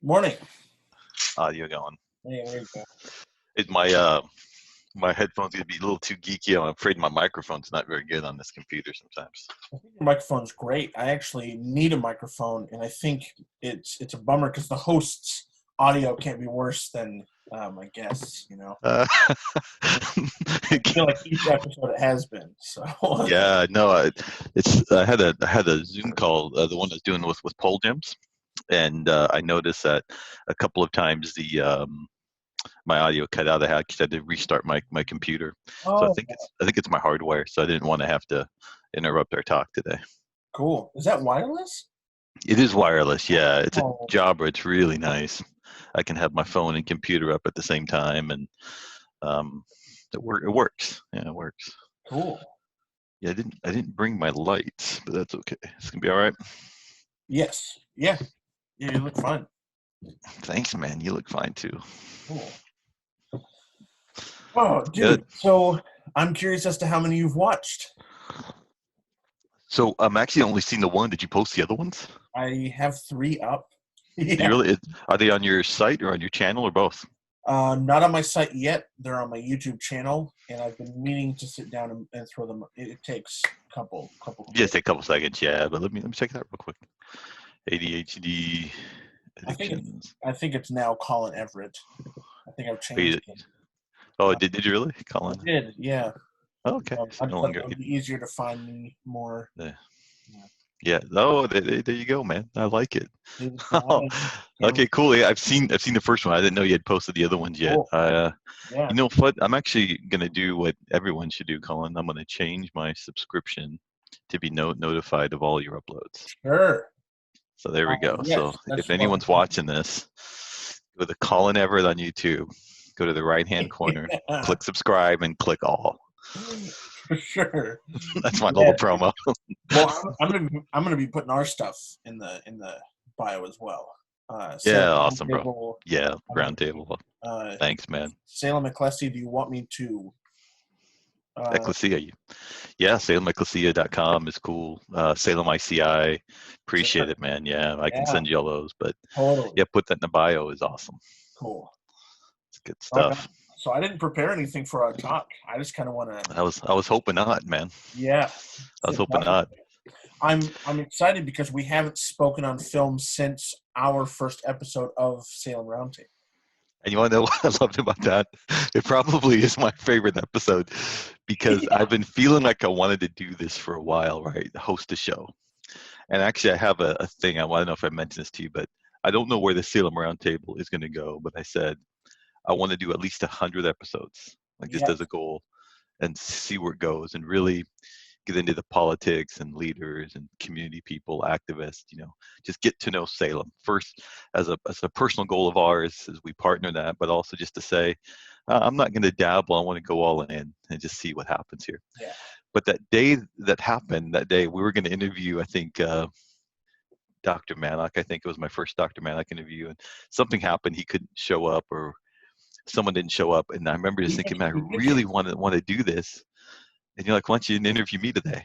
Morning. Audio going. Hey, there you go. My headphones gonna be a little too geeky. I'm afraid my microphone's not very good on this computer sometimes. I think your microphone's great. I actually need a microphone, and I think it's a bummer because the host's audio can't be worse than my guests. Uh, I feel like each episode it has been. So yeah, no, I had a Zoom call, the one that's doing with pole gyms, and I noticed that a couple of times the my audio cut out. I had to restart my computer, so oh, I think it's my hardware. So I didn't want to have to interrupt our talk today. cool. Is that wireless? It is wireless, yeah. It's a Oh, Jabra. It's really nice. I can have my phone and computer up at the same time, and um, it works. Yeah, it works. cool. Yeah, I didn't bring my lights, but that's okay. It's gonna be all right. Yes. Yeah. Yeah. You look fine. Thanks, man. You look fine too. Cool. Oh, Good. dude. So I'm curious as to how many you've watched. So I'm actually only seen the one. Did you post the other ones? I have 3 up. Do you Yeah. really? Are they on your site or on your channel or both? Not on my site yet. They're on my YouTube channel, and I've been meaning to sit down and throw them. It takes a couple. Just a couple seconds, yeah. But let me check that real quick. ADHD I think it's addictions. I think it's now Collin Everett. I think I've changed it. Oh, did you really, I Colin? did, yeah. Oh, okay. I So just no thought longer. it would be easier to find me more. Yeah. Yeah. Yeah. Oh, there you go, man. I like it. Dude, I Okay, can't- cool. Yeah, I've seen the first one. I didn't know you had posted the other ones yet. Cool. Yeah. You know what? I'm actually gonna do what everyone should do, Colin. I'm gonna change my subscription to be notified of all your uploads. Sure. So there we go. So Yes, that's if what. anyone's watching this, go to Colin Everett on YouTube. Go to the right-hand corner, Yeah, click subscribe, and click all. for sure. That's my Yeah. little promo. Well, I'm gonna be putting our stuff in the bio as well. Yeah, Salem Round awesome, bro. Table. Yeah, I'm gonna round table. uh, Thanks, man. Salem Ekklesia. Do you want me to? Uh, Ecclesia. Yeah, SalemEkklesia.com is cool. Salem ICI. Appreciate sure. it, man. Yeah, I can Yeah. send you all those. But Totally. yeah, put that in the bio is awesome. Cool. It's good Right on. stuff. So I didn't prepare anything for our talk. I just kind of want to, I was hoping not, man. yeah, I was sit hoping down. not. I'm excited because we haven't spoken on film since our first episode of Salem Round Table. And you want to know what I loved about that? It probably is my favorite episode because Yeah. I've been feeling like I wanted to do this for a while, right? Host a show. And actually, I have a thing. I don't know if I mentioned this to you, but I don't know where the Salem Round Table is going to go. But I said I want to do at least 100 episodes, like just Yeah. as a goal, and see where it goes, and really get into the politics and leaders and community people, activists. Just get to know Salem first as a personal goal of ours as we partner that, but also just to say, I'm not going to dabble. I want to go all in and just see what happens here. Yeah. But that day that happened, that day we were going to interview, I think. Dr. Mannock, I think it was my first Dr. Mannock interview, and something happened. He couldn't show up, or someone didn't show up, and I remember just thinking, man, I really want to do this. And you're like, why don't you interview me today?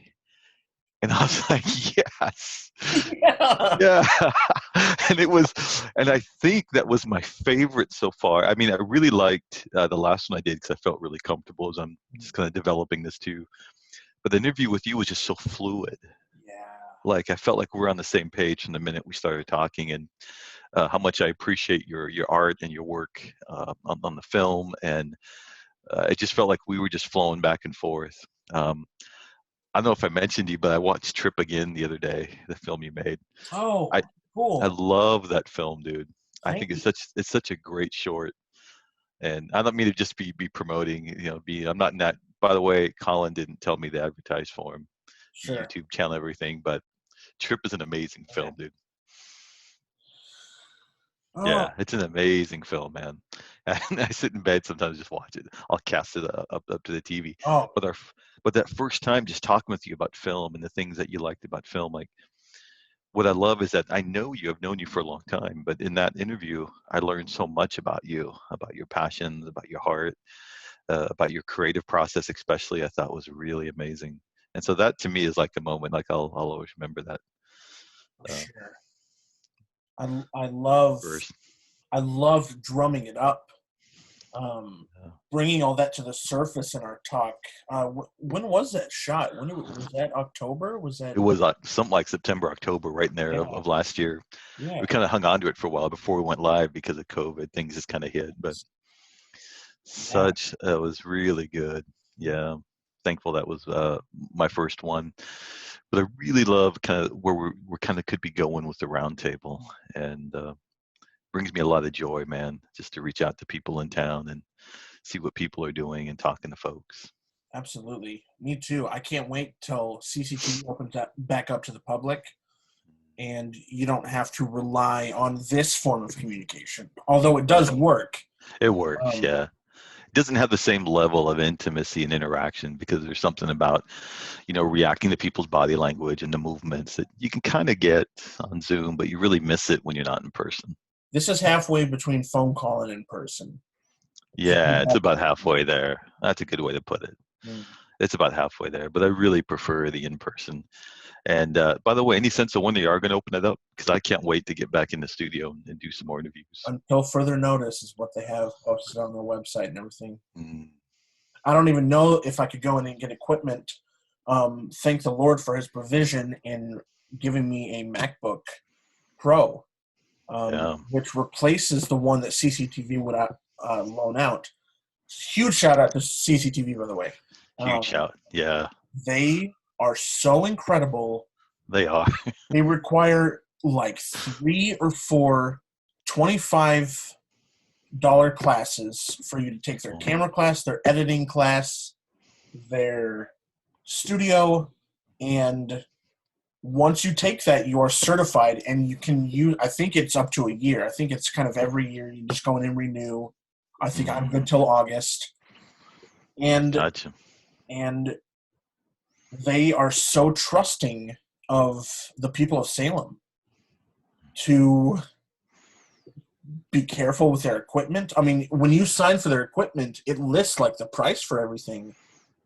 And I was like, yes, Yeah. yeah. And and I think that was my favorite so far. I mean, I really liked the last one I did because I felt really comfortable as I'm just kind of developing this too. But the interview with you was just so fluid. Yeah. Like I felt like we were on the same page from the minute we started talking, and how much I appreciate your art and your work on the film, and it just felt like we were just flowing back and forth. I don't know if I mentioned you, but I watched Trip again the other day, the film you made. I Oh, I cool. love that film, dude. I Thank think you. it's such a great short, and I don't mean to just be promoting. I'm not in that. By the way, Colin didn't tell me to advertise for him, the Sure. YouTube channel, everything. But Trip is an amazing Yeah. film, dude. Oh, Yeah, it's an amazing film, man. And I sit in bed sometimes just watch it. I'll cast it up to the TV. oh, But but that first time just talking with you about film and the things that you liked about film, like what I love is that I know you, have known you for a long time, but in that interview, I learned so much about you, about your passions, about your heart, about your creative process, especially. I thought was really amazing. And so that to me is like a moment, like I'll always remember that. Uh, sure. I love First. I love drumming it up, Yeah. bringing all that to the surface in our talk. When was that shot? Was that October? Was that? It was something like September, October, right in there Yeah, of last year. yeah. We kind of hung on to it for a while before we went live because of COVID. Things just kind of hit, but Yeah, it was really good. Yeah, thankful that was my first one. But I really love kind of where we're kind of could be going with the round table, and brings me a lot of joy, man, just to reach out to people in town and see what people are doing and talking to folks. absolutely. Me too. I can't wait till CCTV opens back up to the public, and you don't have to rely on this form of communication, although it does Right. work. It works, Um, yeah. It doesn't have the same level of intimacy and interaction because there's something about, reacting to people's body language and the movements that you can kind of get on Zoom, but you really miss it when you're not in person. this is halfway between phone call and in person. Yeah, it's about halfway there. That's a good way to put it. Mm. It's about halfway there, but I really prefer the in person. And by the way, any sense of when they are going to open it up? Because I can't wait to get back in the studio and do some more interviews. Until further notice is what they have posted on their website and everything. Mm. I don't even know if I could go in and get equipment. Thank the Lord for his provision in giving me a MacBook Pro, Yeah, which replaces the one that CCTV would loan out. Huge shout out to CCTV, by the way. huge Um, shout. Yeah, they are so incredible. they are. They require like 3 or 4 $25 classes for you to take their camera class, their editing class, their studio, and once you take that, you are certified, and you can use. I think it's up to a year. I think it's kind of every year you just go in and renew. I think I'm good till August, and Gotcha. and they are so trusting of the people of Salem to be careful with their equipment. I mean, when you sign for their equipment, it lists like the price for everything,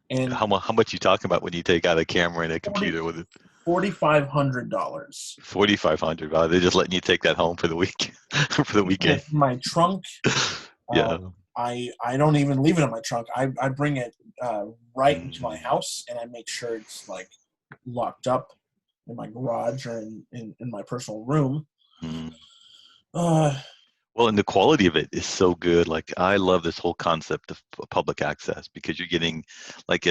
and How much you talking about when you take out a camera and a computer with it? $4,500. 4,500. Wow, they're just letting you take that home for the week, for the Keep weekend. it in my trunk. Uh, Yeah. I don't even leave it in my trunk. I bring it right into my Mm, house, and I make sure it's like locked up in my garage or in my personal room. mm. Uh, Well, and the quality of it is so good. Like I love this whole concept of public access because you're getting like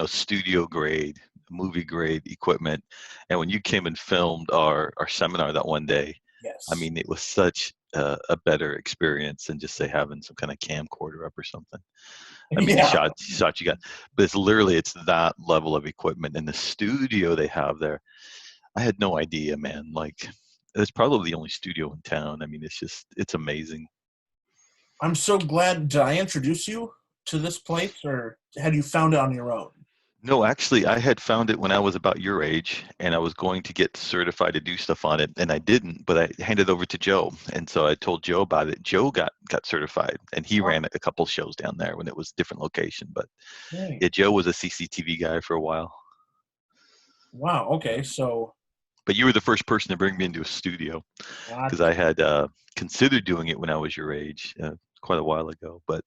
studio grade, movie grade equipment. And when you came and filmed our seminar that one day, I yes. mean, it was such a better experience than just say having some kind of camcorder up or something. I mean, the Yeah. shots you got, but it's that level of equipment in the studio they have there. I had no idea, man. Like, it's probably the only studio in town. I mean, it's amazing. I'm so glad. Did I introduce you to this place, or had you found it on your own? No, actually, I had found it when I was about your age, and I was going to get certified to do stuff on it, and I didn't. But I handed it over to Joe, and so I told Joe about it. Joe got certified, and he ran a couple shows down there when it was different location. But Hey. yeah, Joe was a CCTV guy for a while. Wow. Okay. So, But you were the first person to bring me into a studio because gotcha. I had considered doing it when I was your age, quite a while ago. But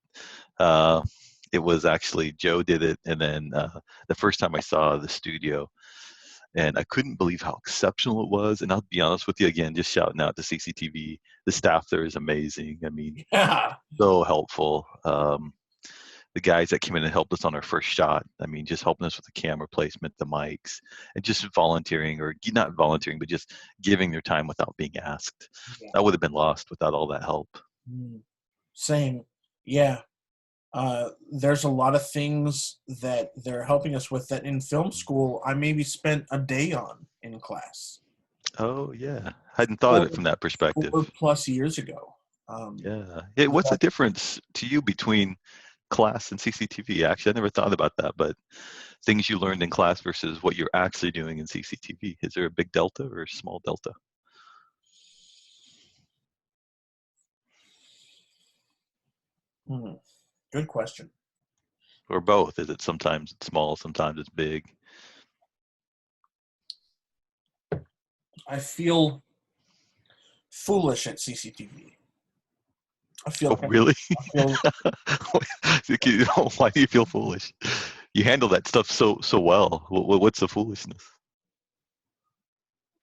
uh, it was actually Joe did it, and then the first time I saw the studio, and I couldn't believe how exceptional it was. And I'll be honest with you again, just shouting out to CCTV. The staff there is amazing. I mean, Yeah. so helpful. The guys that came in and helped us on our first shot. I mean, just helping us with the camera placement, the mics, and just volunteering or not volunteering, but just giving their time without being asked. Yeah. I would have been lost without all that help. Same. Yeah. There's a lot of things that they're helping us with that in film school I maybe spent a day on in class Oh yeah, hadn't thought of four, it from that perspective. 4+ years ago. Yeah. Hey, what's the difference to you between class and CCTV? Actually, I never thought about that, but things you learned in class versus what you're actually doing in CCTV. Is there a big delta or a small delta? Hmm, good question. Or both? Is it sometimes it's small, sometimes it's big? I feel foolish at CCTV. I feel Oh, really? I feel Why do you feel foolish? You handle that stuff so well. What's the foolishness?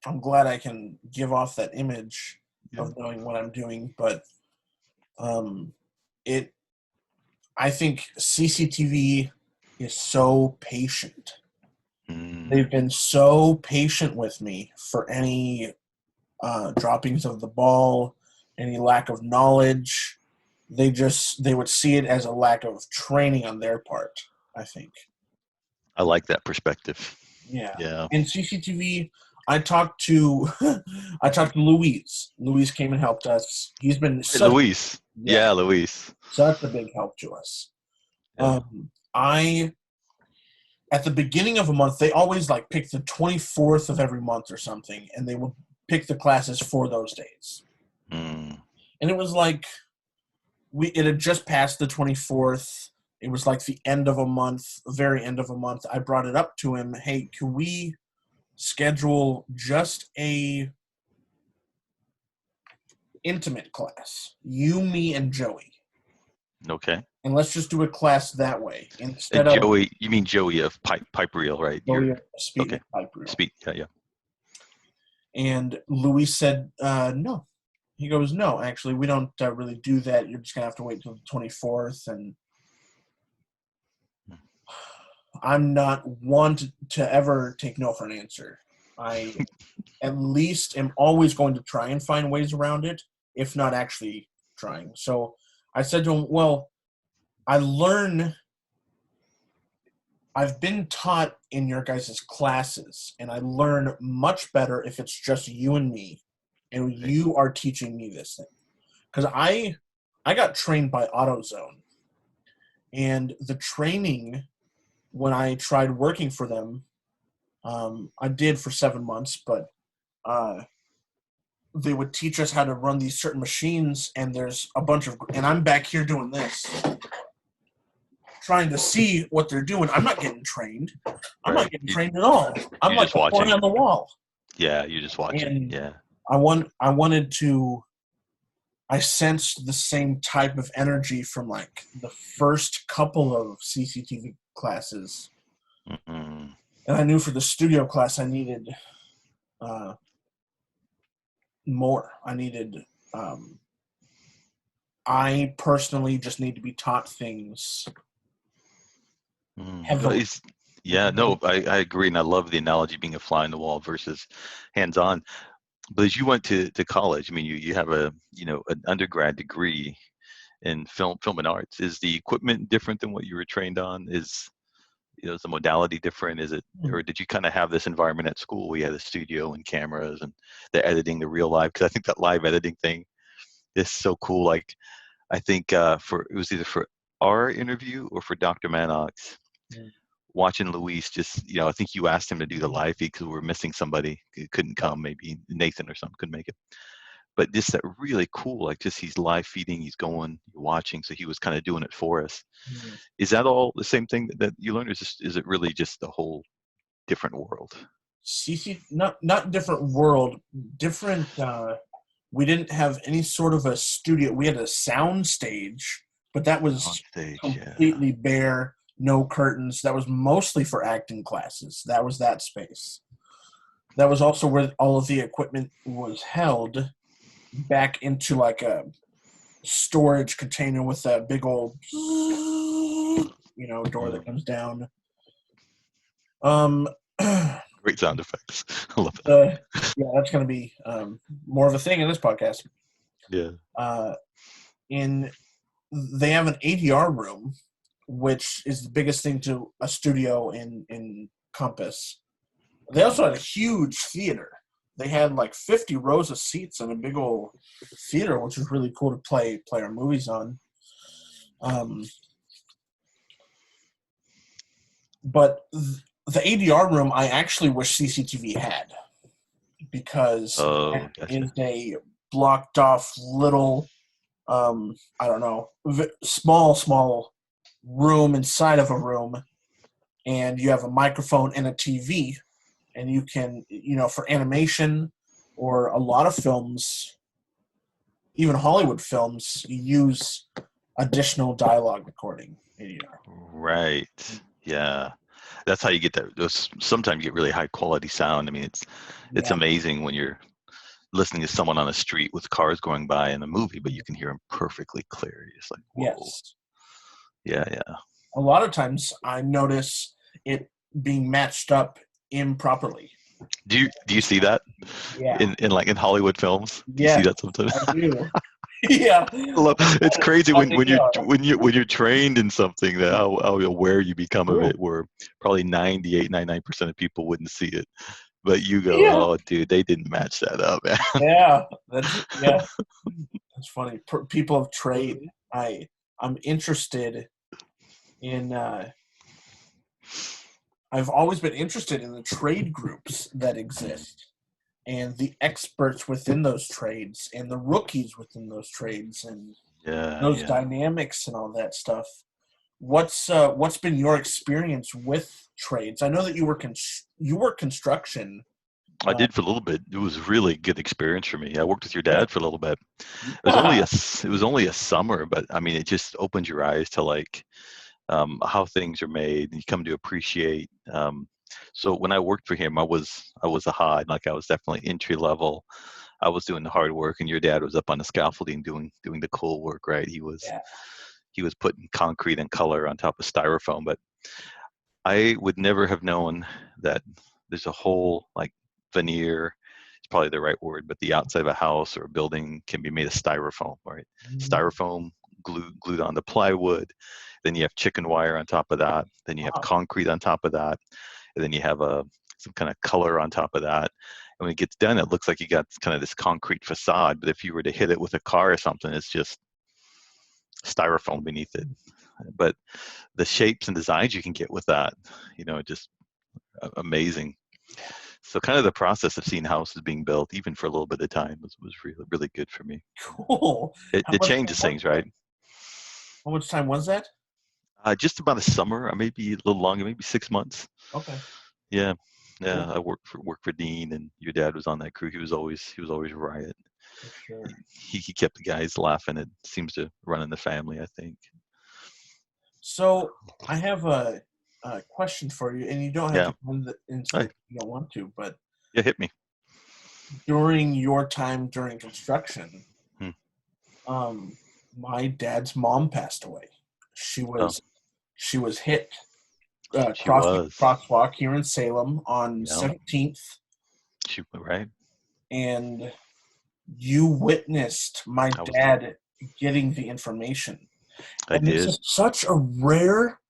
I'm glad I can give off that image Yeah. of knowing what I'm doing, but it. I think CCTV is so patient. They've been so patient with me for any droppings of the ball, any lack of knowledge. They would see it as a lack of training on their part, I think. I like that perspective. Yeah. Yeah. In CCTV, I talked to Luis. Luis came and helped us. He's been Luis. Yeah, Luis. such a big help to us. Yeah. At the beginning of a month, they always like pick the 24th of every month or something, and they would pick the classes for those days. And it was like it had just passed the 24th. It was like the end of a month, very end of a month. I brought it up to him. Hey, can we schedule just a intimate class? You, me, and Joey. Okay. And let's just do a class that way instead And of Joey. You mean Joey of Pipe Reel, right? Joey Speed okay. Pipe Reel. Speed. Yeah. And Luis said, no. He goes, no, actually, we don't really do that. You're just going to have to wait till the 24th. And I'm not one to ever take no for an answer. I at least am always going to try and find ways around it, if not actually trying. So I said to him, well, I've been taught in your guys' classes, and I learn much better if it's just you and me, and you are teaching me this thing. Because I got trained by AutoZone, and the training, when I tried working for them, I did for 7 months, but they would teach us how to run these certain machines, and there's a bunch of, and I'm back here doing this, trying to see what they're doing. I'm not getting trained. I'm not getting trained at all. I'm like a fly on the wall. Yeah, you're just watching. And yeah. I sensed the same type of energy from like the first couple of CCTV classes. And I knew for the studio class I needed more. I personally just need to be taught things. I agree, and I love the analogy being a fly on the wall versus hands-on. But as you went to college, I mean, you have an undergrad degree in film and arts. Is the equipment different than what you were trained on? Is the modality different? Is it, or did you kind of have this environment at school where you had a studio and cameras and the editing, the real live? Because I think that live editing thing is so cool. Like, I think it was either for our interview or for Dr. Manox. Watching Luis, I think you asked him to do the live feed because we were missing somebody who couldn't come, maybe Nathan or something couldn't make it. But just that really cool, like just he's live feeding, he's going, you're watching, so he was kind of doing it for us. Is that all the same thing that you learned, or is it really just a whole different world? Not different world, different. We didn't have any sort of a studio. We had a sound stage, but that was completely bare. No curtains. That was mostly for acting classes. That was that space. That was also where all of the equipment was held back into like a storage container with a big old, door that comes down. Great sound effects. I love that. That's going to be more of a thing in this podcast. Yeah. They have an ADR room, which is the biggest thing to a studio in Compass. They also had a huge theater. They had like 50 rows of seats in a big old theater, which was really cool to play our movies on. But the ADR room, I actually wish CCTV had, because it is a blocked off little, small room inside of a room, and you have a microphone and a TV, and you can, for animation or a lot of films, even Hollywood films use additional dialogue recording ADR. Right. Yeah. That's how you get that. Those sometimes you get really high quality sound. I mean, it's Yeah. amazing when you're listening to someone on the street with cars going by in a movie, but you can hear them perfectly clear. You're just like, whoa. Yes. Yeah, yeah. A lot of times I notice it being matched up improperly. Do you see that Yeah. in Hollywood films? Do you Yeah, see that sometimes? I do. Yeah. It's crazy when Yeah. you're trained in something that how aware you become of it, where probably 99% of people wouldn't see it. But you go, Yeah. oh, dude, they didn't match that up, man. Yeah. That's funny. People of trade. I'm interested in. I've always been interested in the trade groups that exist, and the experts within those trades, and the rookies within those trades, and those dynamics and all that stuff. What's been your experience with trades? I know that you were construction. I did for a little bit. It was a really good experience for me. I worked with your dad for a little bit. It was only a summer, but I mean, it just opened your eyes to like how things are made, and you come to appreciate. So when I worked for him, I was a hod, like I was definitely entry level. I was doing the hard work, and your dad was up on the scaffolding doing the cool work, right? He was putting concrete and color on top of styrofoam, but I would never have known that there's a whole like veneer. It's probably the right word, but the outside of a house or a building can be made of styrofoam, right? Styrofoam glued onto plywood. Then you have chicken wire on top of that. Then you have concrete on top of that. And then you have some kind of color on top of that. And when it gets done, it looks like you got kind of this concrete facade. But if you were to hit it with a car or something, it's just styrofoam beneath it. But the shapes and designs you can get with that, just amazing. So kind of the process of seeing houses being built, even for a little bit of time, was really, really good for me. Cool. It changes things, right? How much time was that? Just about a summer, or maybe a little longer, maybe 6 months. Okay. Yeah. Yeah. Cool. I worked for Dean, and your dad was on that crew. He was always riot. For sure. He kept the guys laughing. It seems to run in the family, I think. So I have a question for you, and you don't have to go into if you don't want to, but hit me. During your time during construction, my dad's mom passed away. She was hit crosswalk here in Salem on 17th. Right. And you witnessed my dad getting the information. It's such a rare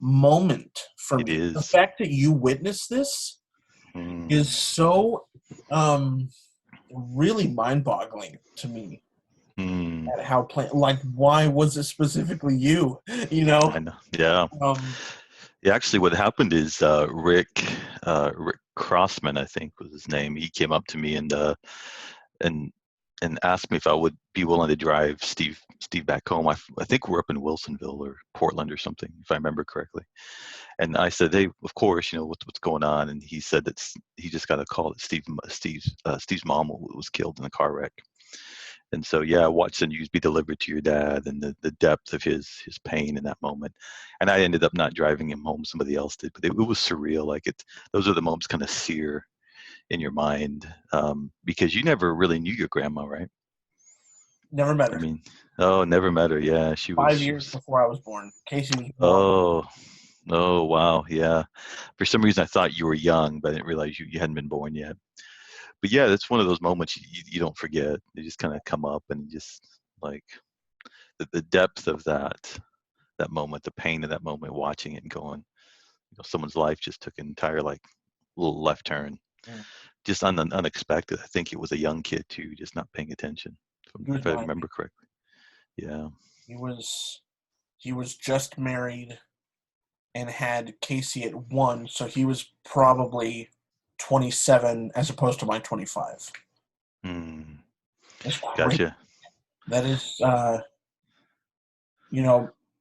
moment for me. The fact that you witnessed this is so really mind-boggling to me. At how why was it specifically you? I know. Yeah. Actually, what happened is Rick Crossman, I think was his name. He came up to me and asked me if I would be willing to drive Steve back home. I think we're up in Wilsonville or Portland or something, if I remember correctly. And I said, "Hey, of course, what's going on?" And he said that he just got a call that Steve's mom was killed in a car wreck. And so, I watched the news be delivered to your dad, and the depth of his pain in that moment. And I ended up not driving him home; somebody else did. But it was surreal. Like those are the moments kind of sear in your mind, because you never really knew your grandma, right? Never met her. I mean, never met her. Yeah, she was 5 years before I was born. Casey was born. Oh, wow, yeah. For some reason, I thought you were young, but I didn't realize you hadn't been born yet. But yeah, that's one of those moments you don't forget. They just kind of come up, and just like the depth of that moment, the pain of that moment, watching it and going, someone's life just took an entire little left turn, just unexpected. I think it was a young kid too, just not paying attention, if I remember correctly. Yeah. He was just married and had Casey at 1, so he was probably 27 as opposed to my 25. That's great. Gotcha. That is,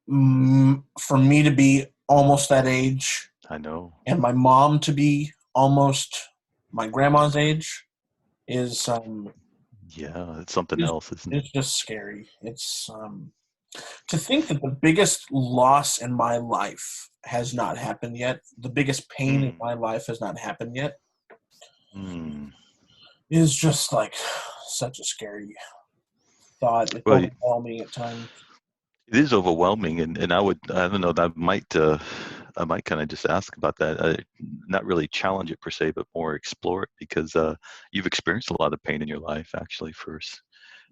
for me to be almost that age. I know. And my mom to be almost my grandma's age is Yeah, it's something else, isn't it? It's just scary. It's to think that the biggest loss in my life has not happened yet. The biggest pain in Mm, my life has not happened yet. mm. Is just like such a scary thought. It's Well, overwhelming at times. it is overwhelming, and I don't know, I might kind of just ask about that. Not really challenge it per se, but more explore it, because you've experienced a lot of pain in your life, actually. First,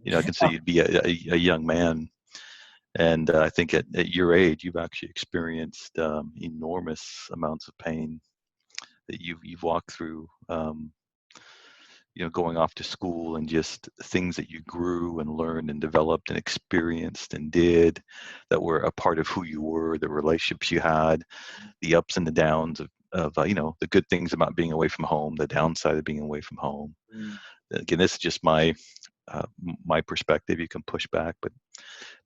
I can say you'd be a young man, and I think at your age, you've actually experienced enormous amounts of pain that you've walked through. Going off to school, and just things that you grew and learned and developed and experienced and did that were a part of who you were, the relationships you had, the ups and the downs of the good things about being away from home, the downside of being away from home. Mm. Again, this is just my perspective. You can push back, but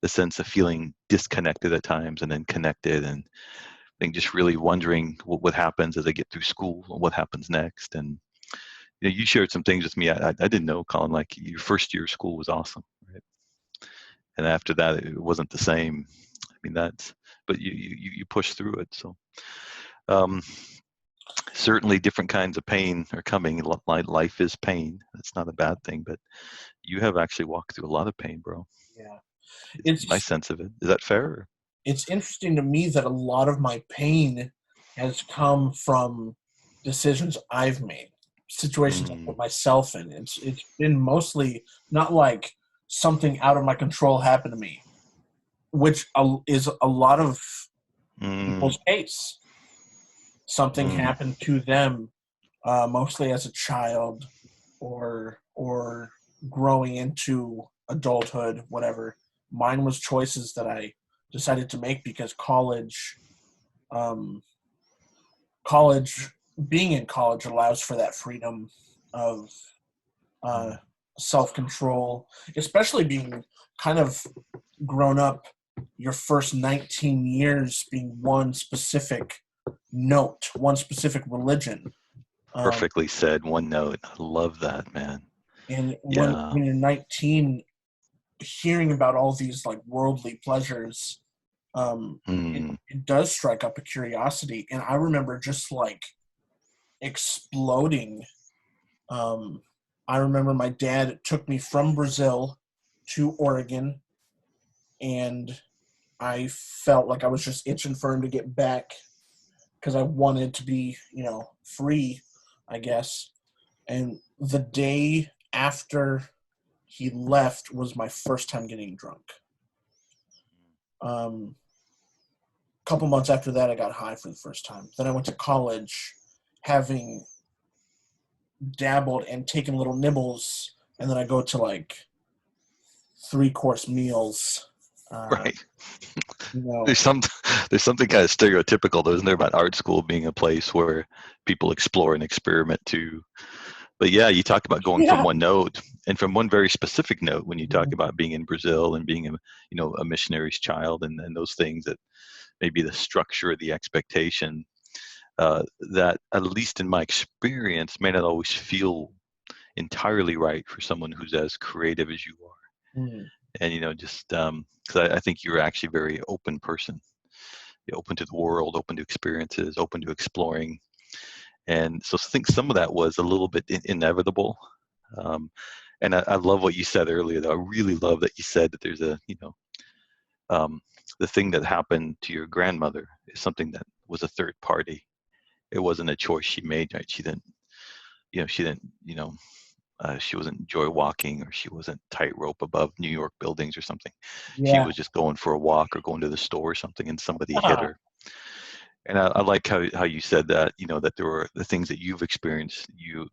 the sense of feeling disconnected at times and then connected, and I think just really wondering what happens as I get through school and what happens next. And you shared some things with me I didn't know, Colin. Like, your first year of school was awesome, right? And after that, it wasn't the same. I mean, but you push through it. So um, certainly different kinds of pain are coming. Life is pain. That's not a bad thing, but you have actually walked through a lot of pain, bro. Yeah. It's my It's sense of it. Is that fair? it's interesting to me that a lot of my pain has come from decisions I've made, situations I put Mm, myself in. It's been mostly not like something out of my control happened to me, which is a lot of mm, people's case. Something mm. happened to them, mostly as a child, or growing into adulthood, whatever. Mine was choices that I decided to make because um, college, being in college allows for that freedom of uh, Mm. self-control, especially being kind of grown up. Your first 19 years being one specific note, one specific religion. Um, Perfectly said. One note. I love that, man. and Yeah. when you're 19, hearing about all these like worldly pleasures, Mm, it does strike up a curiosity. And I remember just like exploding. Um, I remember my dad took me from Brazil to Oregon, and I felt like I was just itching for him to get back because I wanted to be, free, I guess. And the day after he left was my first time getting drunk. Couple months after that, I got high for the first time. Then I went to college, having dabbled and taken little nibbles, and then I go to like 3-course meals. Uh, right. you know, There's some there's something kind of stereotypical, though, isn't there, about art school being a place where people explore and experiment too. But yeah, you talk about going from yeah, one note, and from one very specific note, when you talk about being in Brazil and being a missionary's child, and those things that maybe the structure, the expectation, that, at least in my experience, may not always feel entirely right for someone who's as creative as you are. mm, And just because I think you're actually a very open person. You're open to the world, open to experiences, open to exploring. And so I think some of that was a little bit inevitable. Um, and I love what you said earlier, though. I really love that you said that there's um, the thing that happened to your grandmother is something that was a third party. It wasn't a choice she made, right? She wasn't joy walking, or she wasn't tightrope above New York buildings or something. She yeah, was just going for a walk or going to the store or something, and somebody hit her. And I like how you said that, that there were the things that you've experienced, you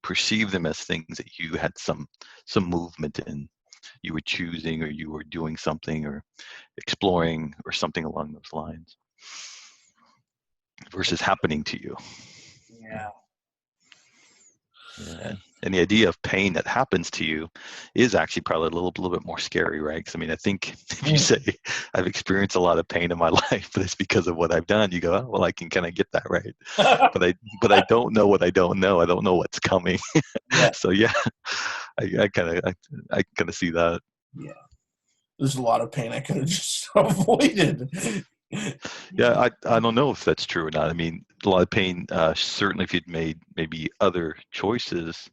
perceive them as things that you had some movement in. You were choosing, or you were doing something, or exploring, or something along those lines, versus happening to you. yeah, Yeah. And the idea of pain that happens to you is actually probably a little bit more scary, right? Because I mean, I think if you mm, say I've experienced a lot of pain in my life, but it's because of what I've done, you go, oh, well, I can kind of get that, right? But I don't know what I don't know. I don't know what's coming. yeah. So yeah, I kind of see that. Yeah. There's a lot of pain I could have just avoided. Yeah, I don't know if that's true or not. I mean, a lot of pain. Certainly, if you'd made maybe other choices,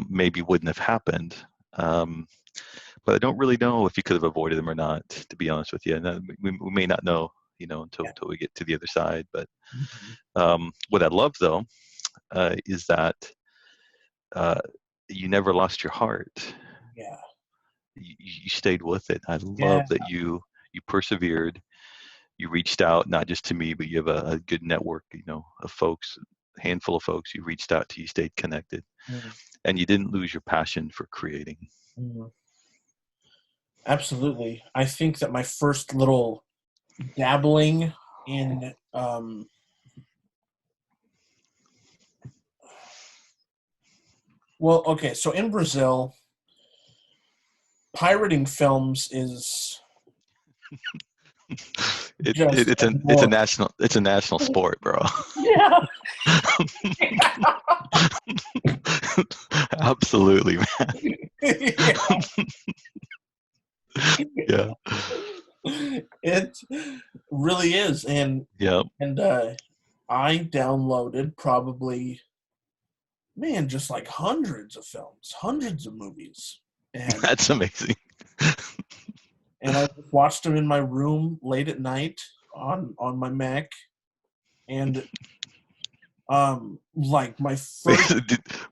maybe wouldn't have happened. But I don't really know if you could have avoided them or not. To be honest with you, and we may not know, until we get to the other side. But what I love though is that you never lost your heart. Yeah. You stayed with it. I Yeah. love that you persevered. You reached out, not just to me, but you have a good network, of folks, a handful of folks you reached out to, you stayed connected, and you didn't lose your passion for creating. Absolutely. I think that my first little dabbling in so in Brazil, pirating films is it's a national sport, bro. Yeah. Absolutely, man. Yeah. It really is, and I downloaded probably, just like hundreds of films, hundreds of movies. And that's amazing. And I watched them in my room late at night on my Mac, and like my first.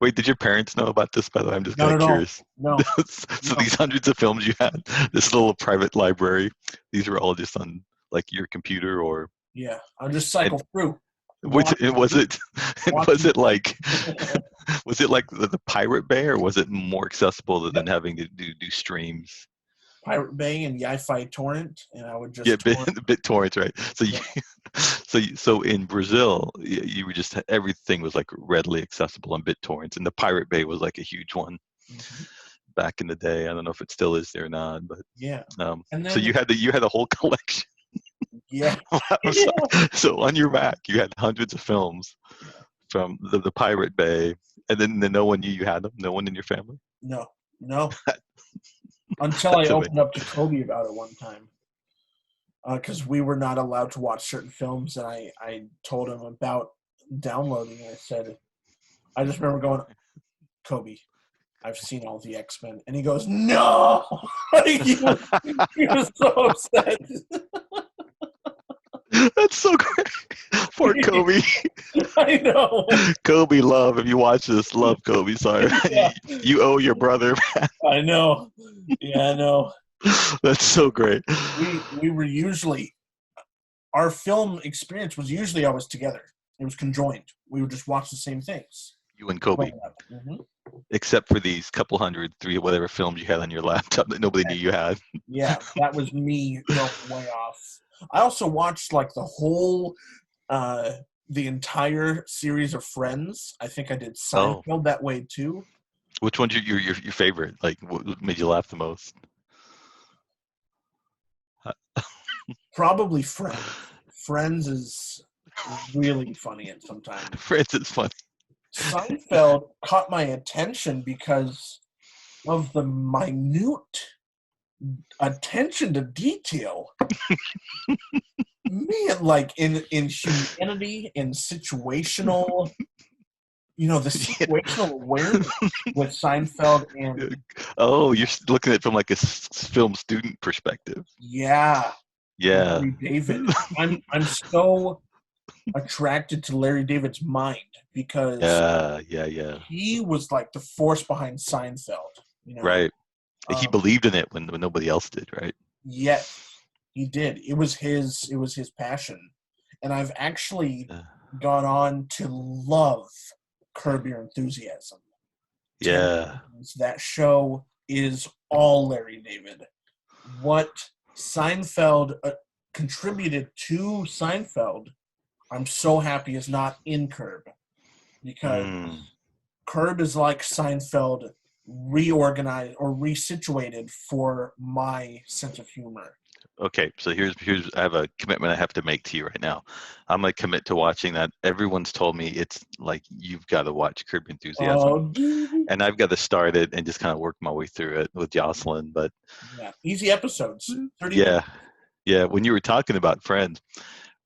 Did your parents know about this? By the way, I'm just kind of curious. No. So these hundreds of films you had, this little private library, these were all just on like your computer, or? Yeah, I just cycle through. Was it like the Pirate Bay, or was it more accessible than having to do streams? Pirate Bay and Yi-Fi torrent, and I would just BitTorrent, right? So so in Brazil, you were just, everything was like readily accessible on BitTorrent, and the Pirate Bay was like a huge one back in the day. I don't know if it still is there or not, but and then, so you had a whole collection. Yeah. So on your Mac, you had hundreds of films from the Pirate Bay, and then no one knew you had them. No one in your family. No. Until I opened up to Kobe about it one time, because we were not allowed to watch certain films, and I told him about downloading. I said, I just remember going, Kobe, I've seen all the X-Men, and he goes, no. he was so upset. That's so great. Poor Kobe. I know. Kobe, love. If you watch this, love Kobe. Sorry. Yeah. You owe your brother, man. I know. Yeah, I know. That's so great. We were usually, our film experience was usually always together. It was conjoined. We would just watch the same things. You and Kobe. Except for these couple hundred, three, whatever films you had on your laptop that nobody knew you had. Yeah, that was me going way off. I also watched like the whole, the entire series of Friends. I think I did Seinfeld that way too. Which one's your favorite? Like, what made you laugh the most? Probably Friends. Friends is really funny at sometimes. Friends is funny. Seinfeld caught my attention because of the minute attention to detail. Man, like in humanity, in situational, the situational awareness with Seinfeld, and you're looking at it from like a film student perspective. Yeah. Larry David. I'm so attracted to Larry David's mind because he was like the force behind Seinfeld. Right. He believed in it when nobody else did, right? Yes, he did. It was his passion. And I've actually gone on to love Curb Your Enthusiasm. Yeah. That show is all Larry David. What Seinfeld contributed to Seinfeld, I'm so happy is not in Curb. Because Curb is like Seinfeld reorganized or resituated for my sense of humor. Okay, so here's I have a commitment I have to make to you right now. I'm gonna commit to watching that. Everyone's told me it's like you've got to watch Curb Your Enthusiasm, Oh, dude. and I've got to start it and just kind of work my way through it with Jocelyn. But Yeah, easy episodes. 30 yeah, minutes. yeah. When you were talking about Friends,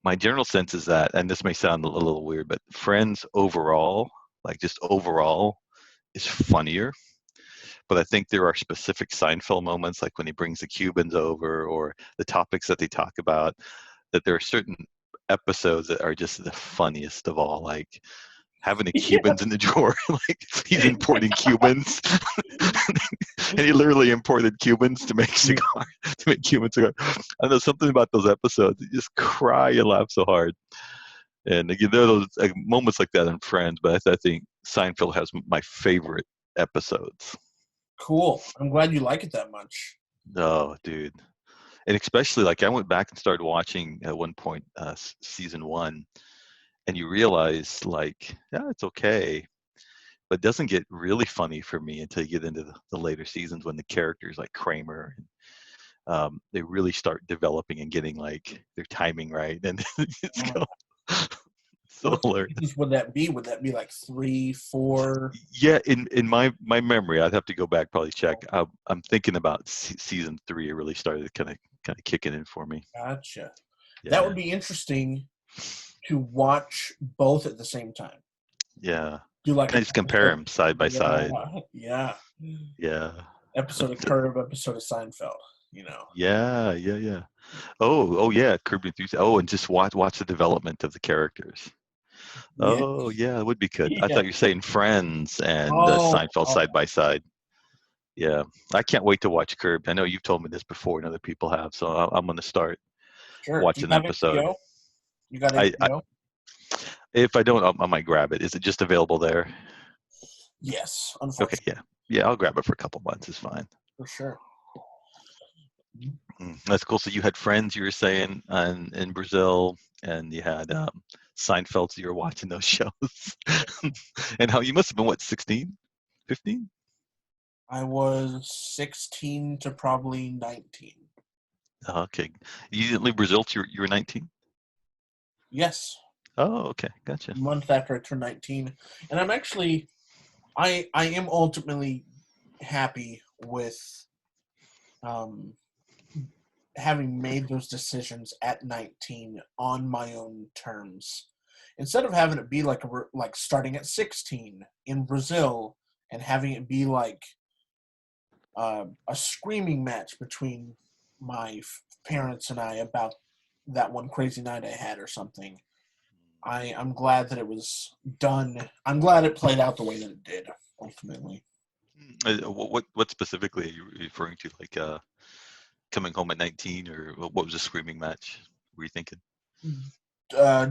my general sense is that, and this may sound a little weird, but Friends overall, like just overall, is funnier. But I think there are specific Seinfeld moments, like when he brings the Cubans over or the topics that they talk about, that there are certain episodes that are just the funniest of all. Like having the Yeah. Cubans in the drawer, like he's importing Cubans, and he literally imported Cubans to make cigar, to make Cuban cigar. I know something about those episodes. You just cry and laugh so hard. And again, there are those like, moments like that in Friends, but I think Seinfeld has my favorite episodes. Cool. I'm glad you like it that much. Oh, dude. And especially like I went back and started watching at one point season 1, and you realize like, yeah, it's okay, but it doesn't get really funny for me until you get into the later seasons when the characters like Kramer, they really start developing and getting like their timing right, and it's so What hilarious. seasons would that be? Would that be like 3, 4? Yeah, in my memory, I'd have to go back probably check. I'm thinking about season 3. It really started kind of kicking in for me. Gotcha. That Yeah, would be interesting to watch both at the same time. yeah. Do like I an just compare episode. them side by side. Yeah. Yeah, Episode of Curb, episode of Seinfeld, yeah, yeah, yeah. Oh, yeah. Curb Your Enthusiasm. Oh, and just watch the development of the characters. Yeah. Oh, yeah, it would be good. I Yeah. thought you were saying Friends and Seinfeld Oh, side by side. Yeah, I can't wait to watch Curb. I know you've told me this before, and other people have, so I'm going to start sure. Do you watching an have episode. HBO? You got I HBO? If I don't, I might grab it. Is it just available there? Yes, Okay, unfortunately, yeah, yeah. I'll grab it for a couple months. It's fine. for sure. That's cool. So you had friends, you were saying, in Brazil, and you had Seinfeld. So you were watching those shows, and how you must have been what, 16, 15? I was 16 to probably 19. Oh, okay. You didn't leave Brazil till you were 19? Yes, Oh, okay, gotcha. a month after I turned 19. And I'm actually, I am ultimately happy with um, having made those decisions at 19 on my own terms, instead of having it be like starting at 16 in Brazil and having it be like a screaming match between my parents and I about that one crazy night I had or something. I'm glad that it was done. I'm glad it played out the way that it did ultimately. What specifically are you referring to? Like coming home at 19, or what was a screaming match? Were you thinking?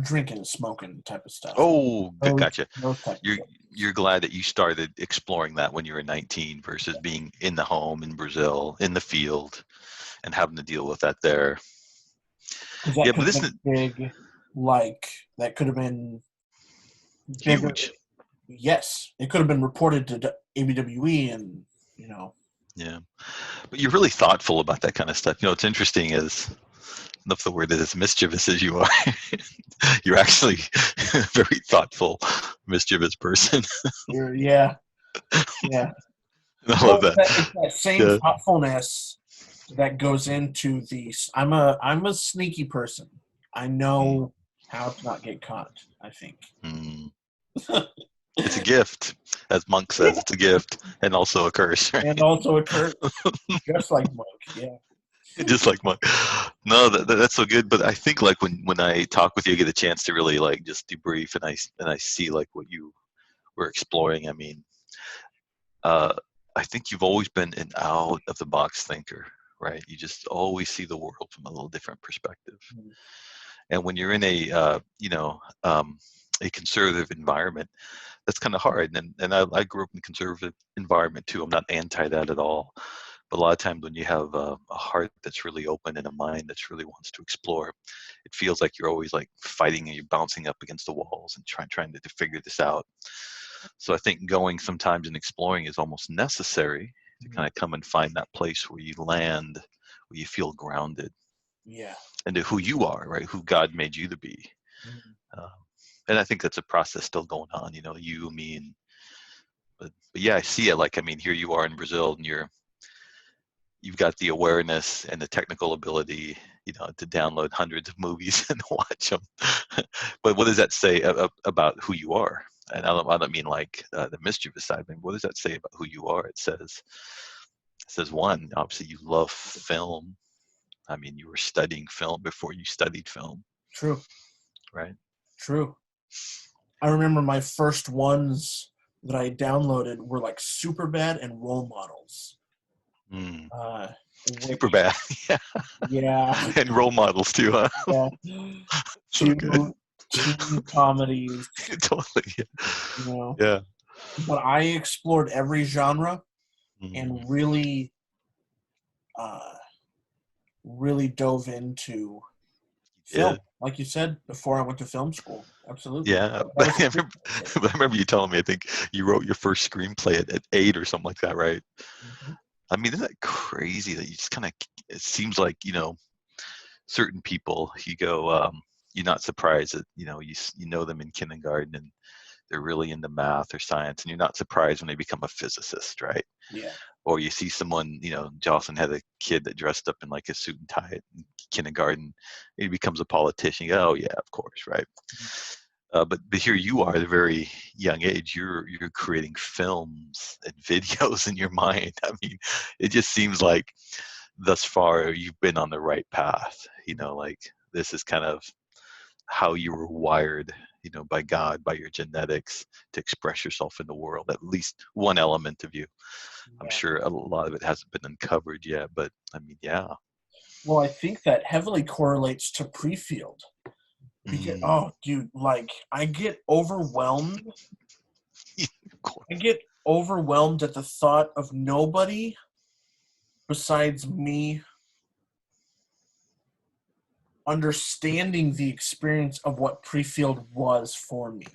Drinking, smoking type of stuff. Oh, gotcha. Those type of You're things. you're glad that you started exploring that when you were 19 versus being in the home in Brazil, in the field, and having to deal with that there. Because that Yeah, could but have this been is big, like that could have been bigger. huge. Yes, it could have been reported to ABWE, and Yeah, but you're really thoughtful about that kind of stuff. What's interesting is, enough the word is as mischievous as you are, you're actually a very thoughtful, mischievous person. yeah, yeah. I love Well, that. it's that same Yeah. thoughtfulness that goes into the. I'm a sneaky person. I Mm, know how to not get caught. I think. mm. It's a gift, as Monk says. Yeah, It's a gift and also a curse, right? and also a curse, just like Monk. Yeah. Just like Monk. No, that's so good. But I think like when I talk with you, I get a chance to really like just debrief, and I see like what you were exploring. I mean, uh, I think you've always been an out of the box thinker, right? You just always see the world from a little different perspective. And when you're in a conservative environment, that's kind of hard. And I grew up in a conservative environment too. I'm not anti that at all. But a lot of times when you have a heart that's really open and a mind that's really wants to explore, it feels like you're always like fighting and you're bouncing up against the walls and trying to figure this out. So I think going sometimes and exploring is almost necessary to kind of come and find that place where you land, where you feel grounded. Yeah. and to who you are, right? Who God made you to be. Um, and I think that's a process still going on, you, me, and but yeah, I see it. Like, I mean, here you are in Brazil, and you've got the awareness and the technical ability, to download hundreds of movies and watch them. But what does that say about who you are? And I don't mean like the mischievous side. I mean, what does that say about who you are? It says one, obviously you love film. I mean, you were studying film before you studied film. True. Right. True. I remember my first ones that I downloaded were like Superbad and Role Models. Super bad. Yeah. Yeah. And role models too, huh? Yeah. So Two comedies. Totally. Yeah. Yeah. But I explored every genre and really dove into film. Like you said, before I went to film school. Absolutely. Yeah. I remember you telling me, I think you wrote your first screenplay at 8 or something like that, right? Mm-hmm. I mean, isn't that crazy that you just kind of, it seems like, certain people, you go, you're not surprised that, you know them in kindergarten and they're really into math or science, and you're not surprised when they become a physicist, right? Yeah. Or you see someone, Jocelyn had a kid that dressed up in like a suit and tie in kindergarten. He becomes a politician. You go, oh yeah, of course, right? But here you are at a very young age. You're creating films and videos in your mind. I mean, it just seems like thus far you've been on the right path. Like this is kind of how you were wired, by God, by your genetics, to express yourself in the world. At least one element of you. Yeah. I'm sure a lot of it hasn't been uncovered yet, but I mean, yeah. Well, I think that heavily correlates to pre-field. Because, oh, dude, like, I get overwhelmed. I get overwhelmed at the thought of nobody besides me understanding the experience of what pre-field was for me.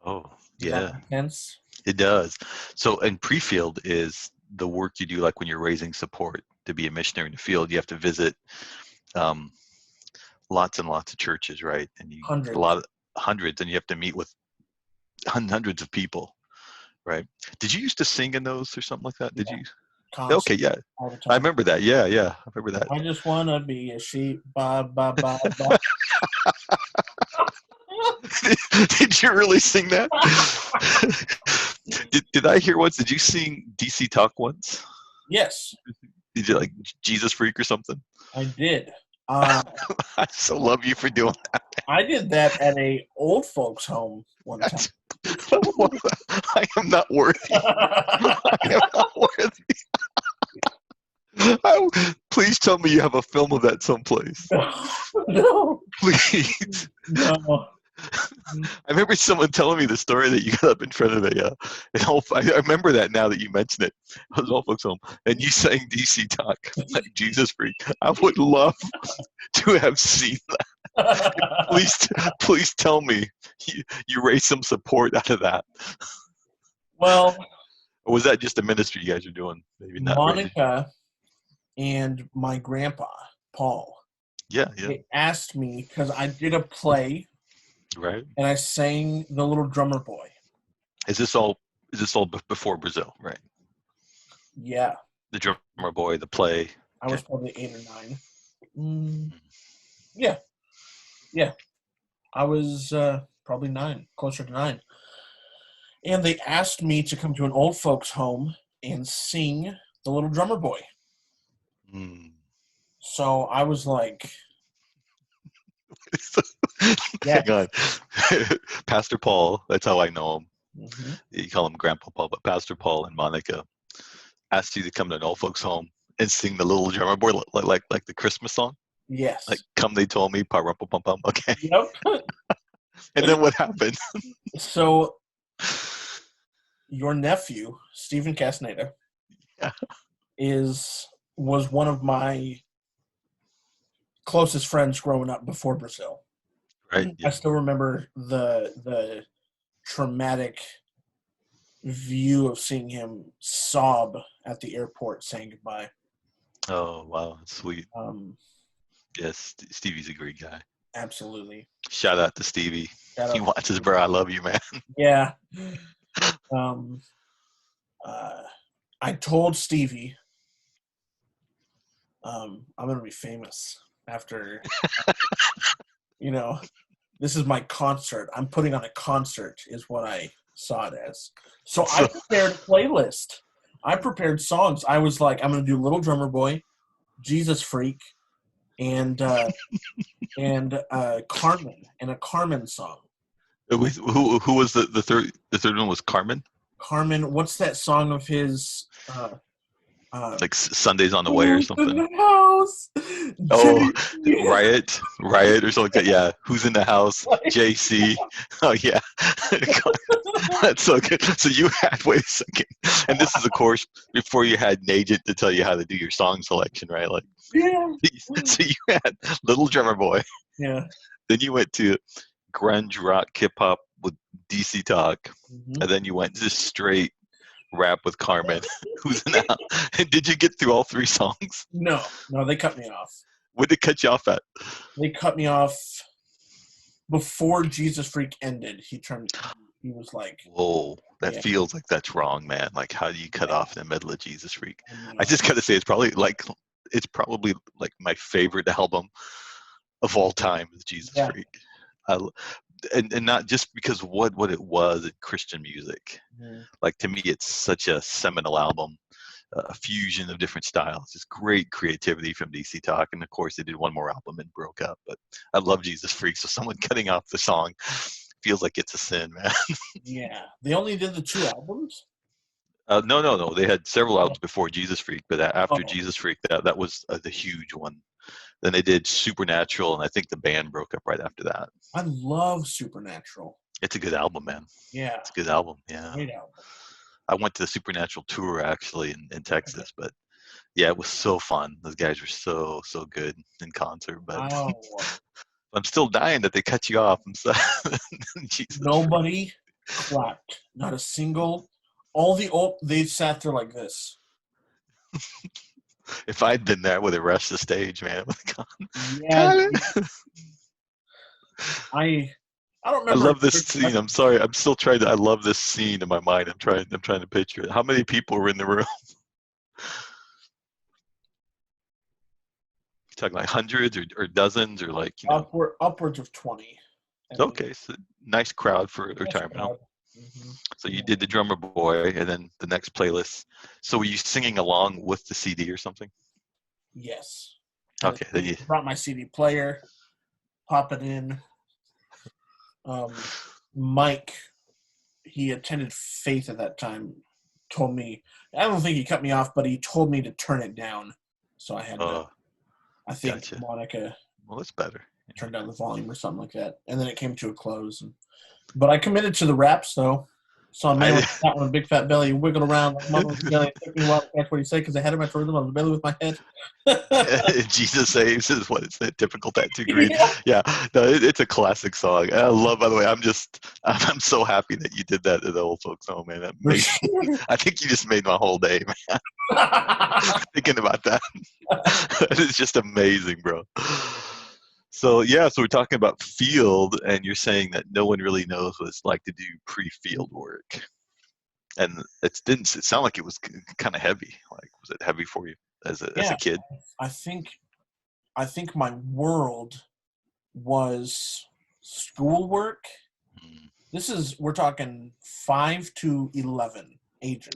Oh, Does yeah. that make sense? It does. So, and pre-field is the work you do, like when you're raising support to be a missionary in the field. You have to visit lots and lots of churches, right? And hundreds, and you have to meet with hundreds of people, right? Did you used to sing in those or something like that? Did you? Constantly, okay, yeah. I remember that. Yeah, I remember that. I just want to be a sheep. Ba, ba, ba, ba. Did you really sing that? Did I hear once? Did you sing DC Talk once? Yes. Did you like Jesus Freak or something? I did. I so love you for doing that. I did that at a old folks home one time. I am not worthy. I am not worthy. Please tell me you have a film of that someplace. No. Please. No. I remember someone telling me the story that you got up in front of I remember that now that you mention it. I was all folks home, and you sang DC Talk, like Jesus Freak. I would love to have seen that. Please tell me you raised some support out of that. Well, or was that just a ministry you guys are doing? Maybe not. Monica and my grandpa, Paul. Yeah. They asked me because I did a play. Right. And I sang The Little Drummer Boy. Is this all before Brazil, right? Yeah. The Drummer Boy, the play. I was probably 8 or 9. Yeah. Yeah. I was probably 9, closer to 9. And they asked me to come to an old folks home and sing The Little Drummer Boy. So I was like, hang on. Pastor Paul, that's how I know him. Mm-hmm. You call him Grandpa Paul, but Pastor Paul and Monica asked you to come to an old folks home and sing The Little Drummer Boy, like the Christmas song? Yes. Like, come they told me, pa-rum-pa-pum-pum, okay. Yep. And then what happened? So your nephew, Phillip Castaneda, was one of my closest friends growing up before Brazil. Right. Yeah. I still remember the traumatic view of seeing him sob at the airport saying goodbye. Oh wow, that's sweet. Yes, Stevie's a great guy. Absolutely. Shout out to Stevie. Shout He out. watches, bro. I love you, man. Yeah. I told Stevie, I'm gonna be famous after this is my concert. I'm putting on a concert is what I saw it as. So I prepared a playlist. I prepared songs. I was like, I'm gonna do Little Drummer Boy, Jesus Freak, and Carmen, and a Carmen song. Who was the third? The third one was Carmen. Carmen, what's that song of his? Like Sundays on the Way or something. In the house. Oh, Riot or something like that. Yeah, Who's in the House? JC. Oh yeah, that's so good. So you had, wait a second, and this is of course before you had an agent to tell you how to do your song selection, right? Like, yeah. So you had Little Drummer Boy. Yeah. Then you went to grunge rock hip hop with DC Talk, and then you went just straight rap with Carmen. Who's in that? Did you get through all three songs? No, they cut me off. What did they cut you off at? They cut me off before Jesus Freak ended. He was like, whoa, that feels like that's wrong, man. Like, how do you cut off in the middle of Jesus Freak? I just gotta say, it's probably like my favorite album of all time is Jesus Freak. And not just because of what it was in Christian music. Like, to me, it's such a seminal album, a fusion of different styles. Just great creativity from DC Talk, and of course, they did one more album and broke up. But I love Jesus Freak, so someone cutting off the song feels like it's a sin, man. Yeah, they only did the 2 albums. No. They had several albums before Jesus Freak, but after Jesus Freak, that was the huge one. Then they did Supernatural, and I think the band broke up right after that. I love Supernatural. It's a good album, man. Yeah. It's a good album, yeah. Great album. I went to the Supernatural tour, actually, in Texas, but yeah, it was so fun. Those guys were so good in concert, but I'm still dying that they cut you off. I'm sorry. Nobody clapped. Not a single. They sat there like this. If I'd been there, I would have rushed the stage, man. Yeah. I don't remember. I love this scene. I'm sorry. I'm still trying to. I love this scene in my mind. I'm trying to picture it. How many people were in the room? Talking like hundreds or dozens or like upwards of 20. Okay, so nice crowd for a retirement home. So you did the Drummer Boy, and then the next playlist. So were you singing along with the CD or something? Yes. Okay. Then you brought my CD player, pop it in. Mike, he attended Faith at that time, told me, I don't think he cut me off, but he told me to turn it down. So I had to, I think gotcha. Monica that's better. Turned down the volume or something like that. And then it came to a close. But I committed to the raps, though. Saw a man with a big fat belly wiggle around like mama's belly. It took me a while to catch what he said because I had him at rhythm on the belly with my head. Jesus Saves is what it's a typical tattoo green. Yeah. No, it's a classic song. I love, by the way, I'm so happy that you did that to the old folks home, man. I think you just made my whole day, man. Thinking about that. It's just amazing, bro. So we're talking about field, and you're saying that no one really knows what it's like to do pre-field work, and it didn't sound like it was kind of heavy. Like, was it heavy for you as a kid? I think my world was schoolwork. We're talking 5 to 11 ages.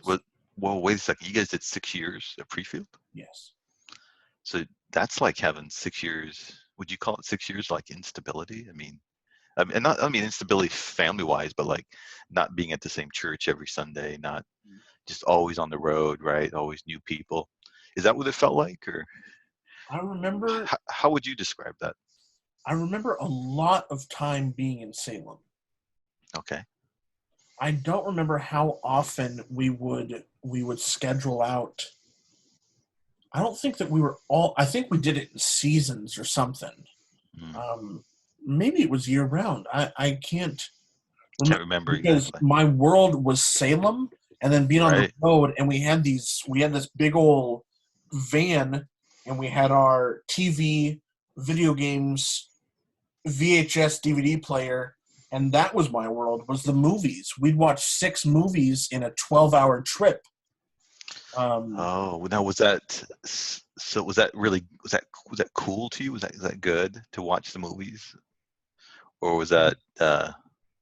Well, wait a second. You guys did 6 years of pre-field? Yes. So that's like having 6 years. Would you call it 6 years like instability? I mean instability family-wise, but like not being at the same church every Sunday, not just always on the road, right? Always new people. Is that what it felt like, or? I remember. How would you describe that? I remember a lot of time being in Salem. Okay. I don't remember how often we would schedule out. I don't think that we were I think we did it in seasons or something. Maybe it was year round. I can't remember because exactly. My world was Salem, and then being on the road, and we had this big old van, and we had our TV video games, VHS DVD player, and that was my world, was the movies. We'd watch 6 movies in a 12-hour trip. Oh, now was that so? Was that cool to you? Was that good to watch the movies, or was that? It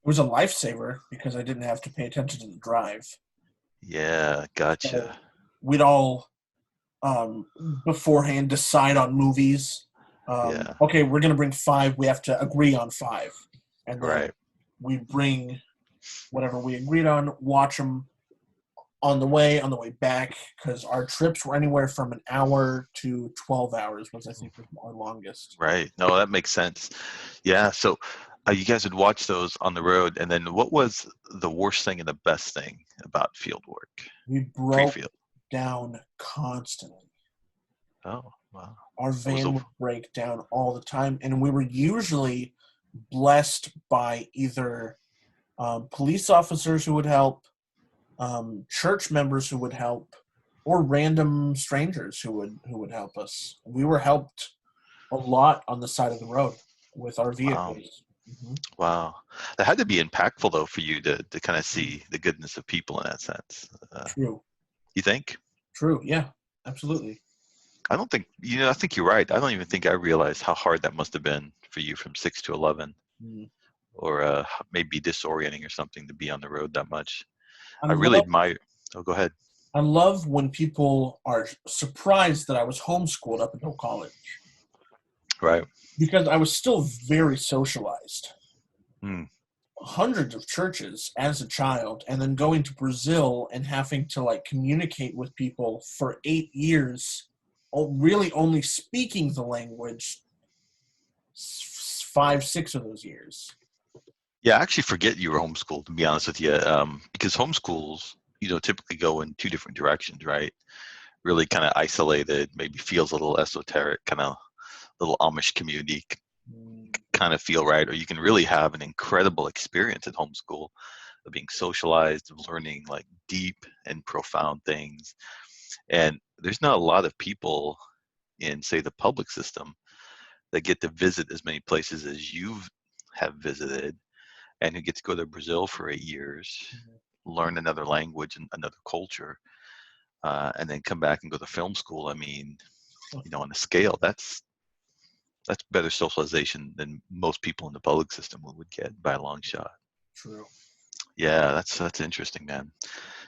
was a lifesaver because I didn't have to pay attention to the drive. Yeah, gotcha. So we'd all beforehand decide on movies. Yeah, Okay, we're going to bring 5. We have to agree on 5. And then right. we bring whatever we agreed on, watch them on the way back, because our trips were anywhere from an hour to 12 hours was, I think, our longest. Right. No, that makes sense. Yeah. So you guys would watch those on the road, and then what was the worst thing and the best thing about field work? We broke Pre-field. down constantly. Oh, wow. Our van would break down all the time, and we were usually blessed by either police officers who would help, church members who would help, or random strangers who would help us. We were helped a lot on the side of the road with our vehicles. Wow. Mm-hmm. Wow. That had to be impactful, though, for you to kind of see the goodness of people in that sense. True. You think? True. Yeah, absolutely. I don't think, I think you're right. I don't even think I realized how hard that must have been for you from 6 to 11, or maybe disorienting or something to be on the road that much. I really admire. Oh, go ahead. I love when people are surprised that I was homeschooled up until college. Right. Because I was still very socialized. Hmm. Hundreds of churches as a child, and then going to Brazil and having to communicate with people for 8 years, really only speaking the language 5, 6 of those years. Yeah, I actually forget you were homeschooled, to be honest with you, because homeschools, typically go in 2 different directions, right? Really kind of isolated, maybe feels a little esoteric, kind of little Amish community kind of feel, right? Or you can really have an incredible experience at homeschool of being socialized, of learning deep and profound things. And there's not a lot of people in, say, the public system that get to visit as many places as you have visited, and who get to go to Brazil for 8 years, learn another language and another culture, and then come back and go to film school. I mean, on a scale, that's better socialization than most people in the public system would get by a long shot. True. Yeah, that's interesting, man.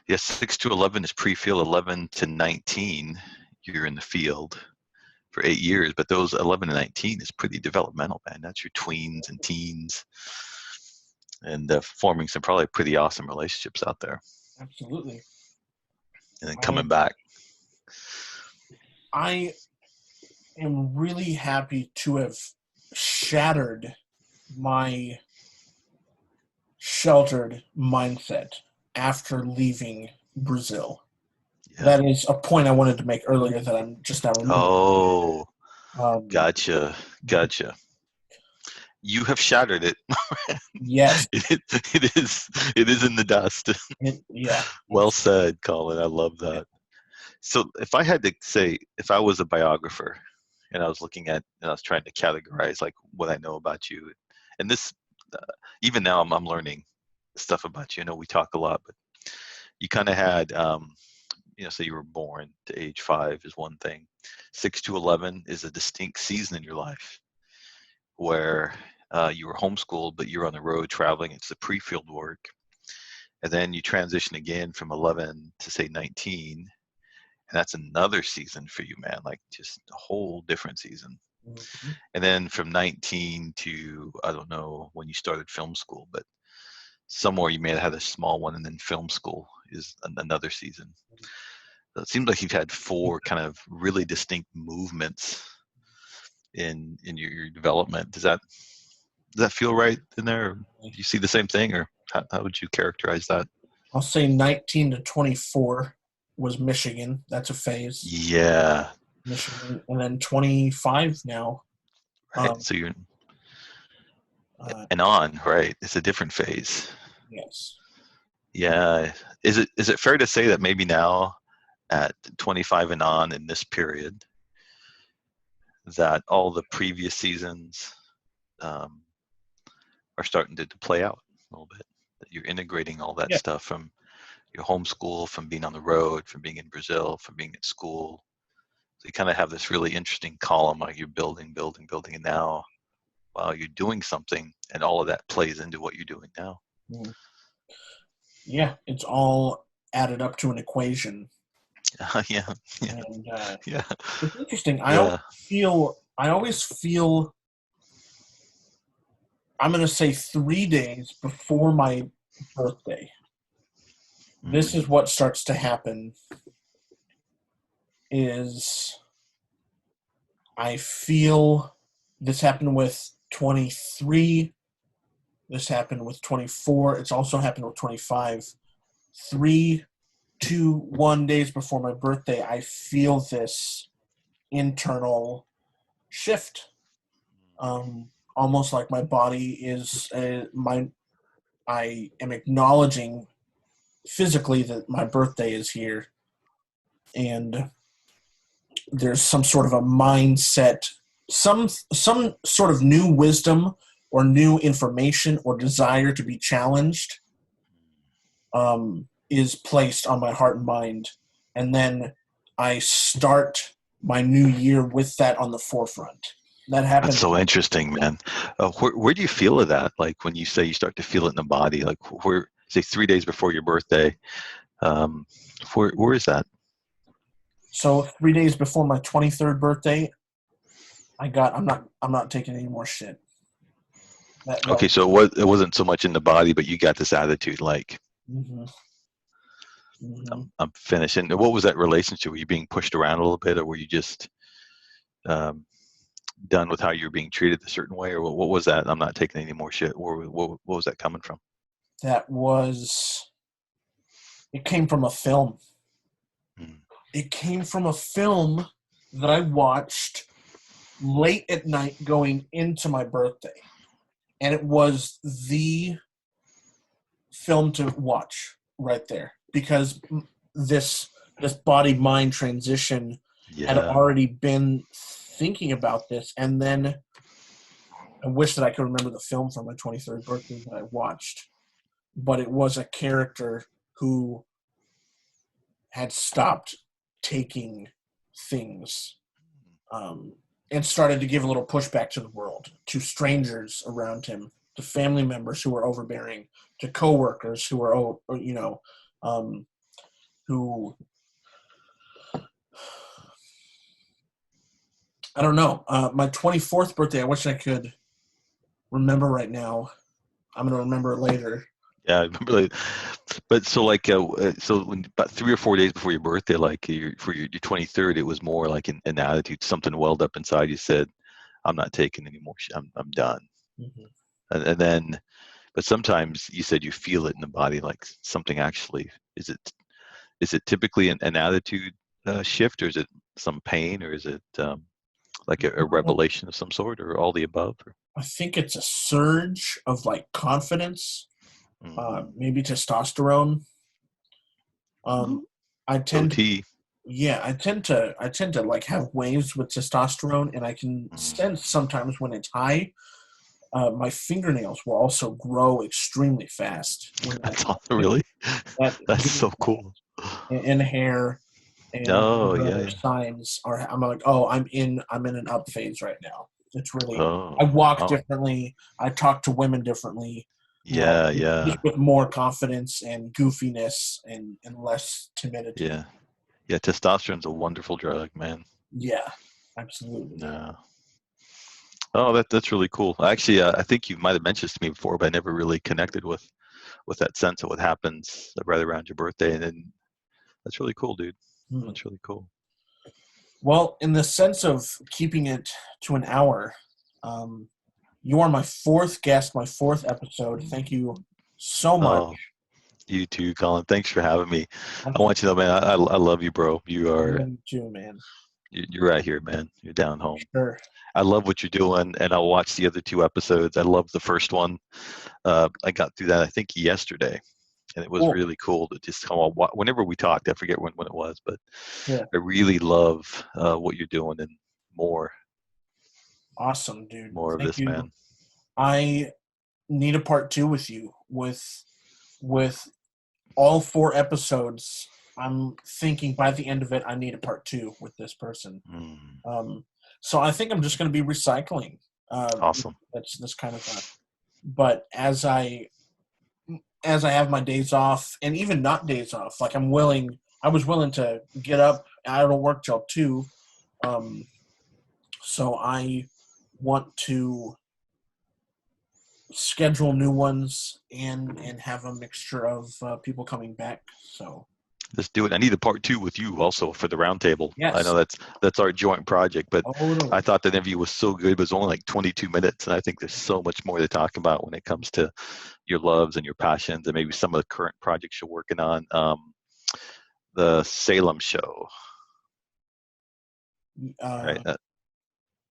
Yes, 6 to 11 is pre-field. 11 to 19, you're in the field for 8 years. But those 11 to 19 is pretty developmental, man. That's your tweens and teens, and forming some probably pretty awesome relationships out there. Absolutely. And then coming back. I am really happy to have shattered my sheltered mindset after leaving Brazil. Yeah. That is a point I wanted to make earlier that I'm just now remembering. Oh, gotcha. You have shattered it. Yes. It is in the dust. Yeah. Well said, Collin. I love that. So if I had to say, if I was a biographer and I was looking at, and I was trying to categorize what I know about you, and this, even now I'm learning stuff about you. I know we talk a lot, but you kind of had, say you were born to age 5 is one thing. 6 to 11 is a distinct season in your life where you were homeschooled, but you're on the road traveling. It's the pre-field work. And then you transition again from 11 to, say, 19. And that's another season for you, man, just a whole different season. Mm-hmm. And then from 19 to, I don't know when you started film school, but somewhere you may have had a small one, and then film school is another season. So it seems like you've had 4 kind of really distinct movements in your development. Does that feel right in there? Do you see the same thing, or how would you characterize that? I'll say 19 to 24 was Michigan. That's a phase. Yeah. Michigan, and then 25 now. Right. So you're and on, right? It's a different phase. Yes. Yeah. Is it fair to say that maybe now at 25 and on in this period that all the previous seasons are starting to play out a little bit. That you're integrating all that stuff from your homeschool, from being on the road, from being in Brazil, from being at school. So you kind of have this really interesting column, like you're building, and now, wow, you're doing something, and all of that plays into what you're doing now. Yeah, it's all added up to an equation. Yeah. And Yeah. it's interesting. Yeah. I always feel I'm going to say 3 days before my birthday. This is what starts to happen is I feel this happened with 23. This happened with 24. It's also happened with 25. 3, 2, 1 days before my birthday, I feel this internal shift. Almost like my body is I am acknowledging physically that my birthday is here, and there's some sort of a mindset, some sort of new wisdom or new information or desire to be challenged is placed on my heart and mind, and then I start my new year with that on the forefront. That happens. That's so interesting, man. Where do you feel of that? Like when you say you start to feel it in the body, like where, say 3 days before your birthday, where is that? So 3 days before my 23rd birthday, I'm not taking any more shit. Okay, so it wasn't so much in the body, but you got this attitude like, I'm finished. And what was that relationship? Were you being pushed around a little bit, or were you just done with how you were being treated a certain way, or what was that? I'm not taking any more shit. What was that coming from? It came from a film. It came from a film that I watched late at night going into my birthday. And it was the film to watch right there, because this body-mind transition had already been thinking about this. And then I wish that I could remember the film from my 23rd birthday that I watched, but it was a character who had stopped taking things and started to give a little pushback to the world, to strangers around him, to family members who were overbearing, to coworkers who were, who, I don't know. My 24th birthday, I wish I could remember right now. I'm going to remember it later. Yeah, I remember. But so when about 3 or 4 days before your birthday, like for your 23rd, it was more like an attitude, something welled up inside you said, I'm not taking any more shit. I'm done. And then, but sometimes you said you feel it in the body, like something actually, is it typically an attitude shift, or is it some pain, or is it like a revelation of some sort, or all the above? Or? I think it's a surge of like confidence, maybe testosterone. I tend to like have waves with testosterone, and I can sense sometimes when it's high. My fingernails will also grow extremely fast. That's awesome, really? That's so cool. And hair and other signs are. I'm like, oh, I'm in an up phase right now. It's really. I walk differently. I talk to women differently. Just with more confidence and goofiness and less timidity. Yeah. Testosterone's a wonderful drug, man. Yeah, absolutely. Yeah. Oh, that's really cool. Actually, I think you might have mentioned this to me before, but I never really connected with that sense of what happens right around your birthday, and then that's really cool, dude. That's really cool. Well, in the sense of keeping it to an hour, you are my fourth guest, my fourth episode. Thank you so much. Oh, you too, Collin. Thanks for having me. I want you to know, man, I love you, bro. You are. You too, man. You're right here, man. You're down home. Sure. I love what you're doing, and I'll watch the other 2 episodes. I love the first one. I got through that, I think, yesterday, and it was really cool to just come on. Whenever we talked, I forget when it was, but I really love what you're doing and more. Awesome, dude. more of Thank this, you. man. I need a part 2 with you with all 4 episodes. I'm thinking by the end of it, I need a part 2 with this person. So I think I'm just going to be recycling. Awesome. That's this kind of but as I have my days off, and even not days off, like I was willing to get up. I don't work till 2. So I want to schedule new ones and have a mixture of people coming back. So Let's do it. I need a part 2 with you also for the round table. yes, I know that's our joint project, but totally. I thought the interview was so good. It was only like 22 minutes, and I think there's so much more to talk about when it comes to your loves and your passions, and maybe some of the current projects you're working on. The Salem show, right?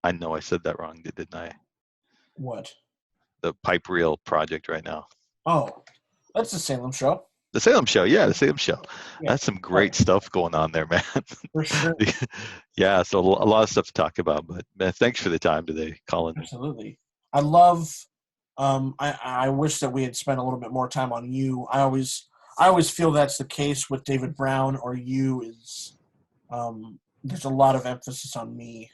I know I said that wrong, didn't I? What? The pipe reel project right now. Oh, that's the Salem show. The Salem show, yeah, the Salem show. Yeah, that's some great stuff going on there, man. for sure. Yeah, so a lot of stuff to talk about. But man, thanks for the time today, Collin. Absolutely. I love. I wish that we had spent a little bit more time on you. I always feel that's the case with David Brown or you. Is there's a lot of emphasis on me.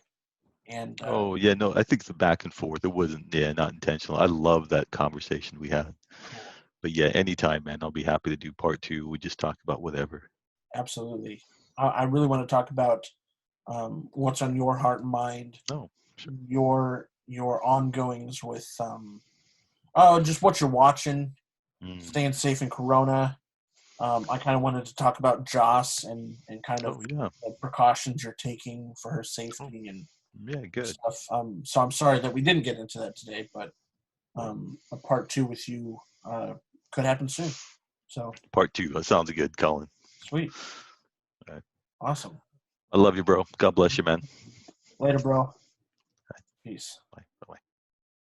And Oh yeah, no, I think it's a back and forth. It wasn't, not intentional. I love that conversation we had. Cool. But yeah, anytime, man, I'll be happy to do part 2. We just talk about whatever. Absolutely. I really want to talk about what's on your heart and mind. Oh, sure. Your ongoings with just what you're watching, staying safe in Corona. I kind of wanted to talk about Joss and kind of the precautions you're taking for her safety and good stuff. So I'm sorry that we didn't get into that today, but a part 2 with you could happen soon. So part 2. That sounds good, Collin. Sweet. All right. Awesome. I love you, bro. God bless you, man. Later, bro. Peace. Bye.